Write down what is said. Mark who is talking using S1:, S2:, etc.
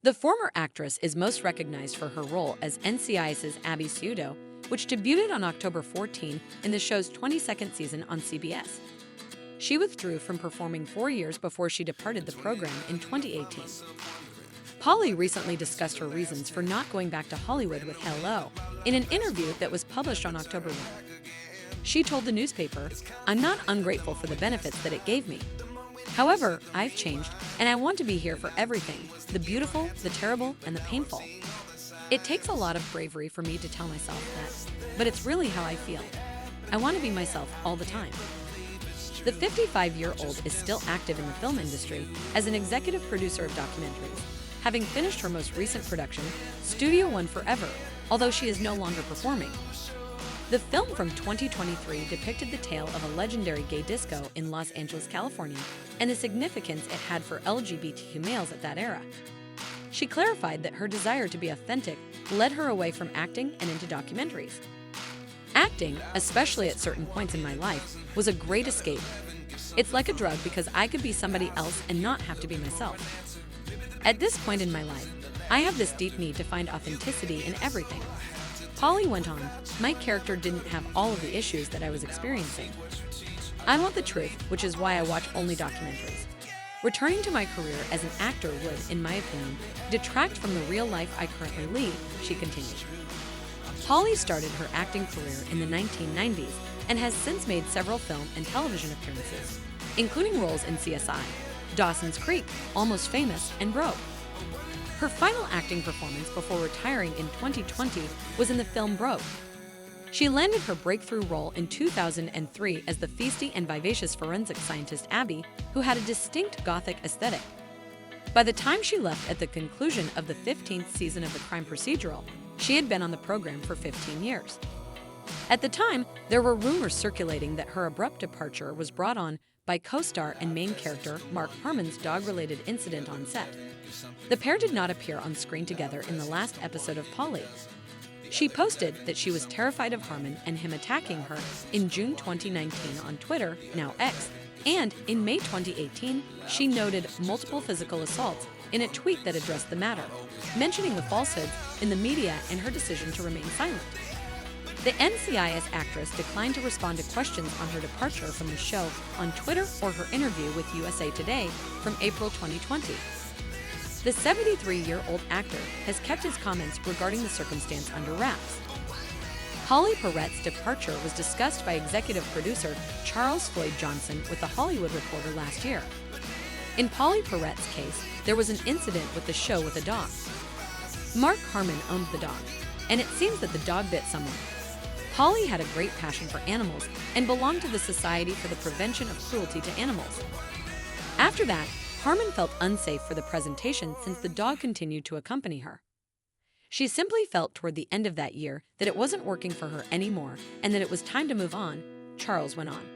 S1: The former actress is most recognized for her role as NCIS's Abby Pseudo, which debuted on October 14 in the show's 22nd season on CBS. She withdrew from performing 4 years before she departed the program in 2018. Pauley recently discussed her reasons for not going back to Hollywood with Hello in an interview that was published on October 1. She told the newspaper, "I'm not ungrateful for the benefits that it gave me. However, I've changed, and I want to be here for everything, the beautiful, the terrible, and the painful. It takes a lot of bravery for me to tell myself that, but it's really how I feel. I want to be myself all the time." The 55-year-old is still active in the film industry as an executive producer of documentaries, having finished her most recent production, Studio One Forever, although she is no longer performing. The film from 2023 depicted the tale of a legendary gay disco in Los Angeles, California, and the significance it had for LGBTQ males at that era. She clarified that her desire to be authentic led her away from acting and into documentaries. "Acting, especially at certain points in my life, was a great escape. It's like a drug because I could be somebody else and not have to be myself. At this point in my life, I have this deep need to find authenticity in everything." Pauley went on, "My character didn't have all of the issues that I was experiencing. I want the truth, which is why I watch only documentaries. Returning to my career as an actor would, in my opinion, detract from the real life I currently lead," she continued. Pauley started her acting career in the 1990s and has since made several film and television appearances, including roles in CSI, Dawson's Creek, Almost Famous, and Broke. Her final acting performance before retiring in 2020 was in the film Broke. She landed her breakthrough role in 2003 as the feisty and vivacious forensic scientist Abby, who had a distinct gothic aesthetic. By the time she left at the conclusion of the 15th season of the crime procedural, she had been on the program for 15 years. At the time, there were rumors circulating that her abrupt departure was brought on by co-star and main character Mark Harmon's dog-related incident on set. The pair did not appear on screen together in the last episode of Pauley. She posted that she was terrified of Harmon and him attacking her in June 2019 on Twitter, now X, and in May 2018, she noted multiple physical assaults in a tweet that addressed the matter, mentioning the falsehoods in the media and her decision to remain silent. The NCIS actress declined to respond to questions on her departure from the show on Twitter or her interview with USA Today from April 2020. The 73-year-old actor has kept his comments regarding the circumstance under wraps. Pauley Perrette's departure was discussed by executive producer Charles Floyd Johnson with The Hollywood Reporter last year. In Pauley Perrette's case, there was an incident with the show with a dog. Mark Harmon owned the dog, and it seems that the dog bit someone. Pauley had a great passion for animals and belonged to the Society for the Prevention of Cruelty to Animals. After that, Harmon felt unsafe for the presentation since the dog continued to accompany her. She simply felt toward the end of that year that it wasn't working for her anymore and that it was time to move on, Charles went on.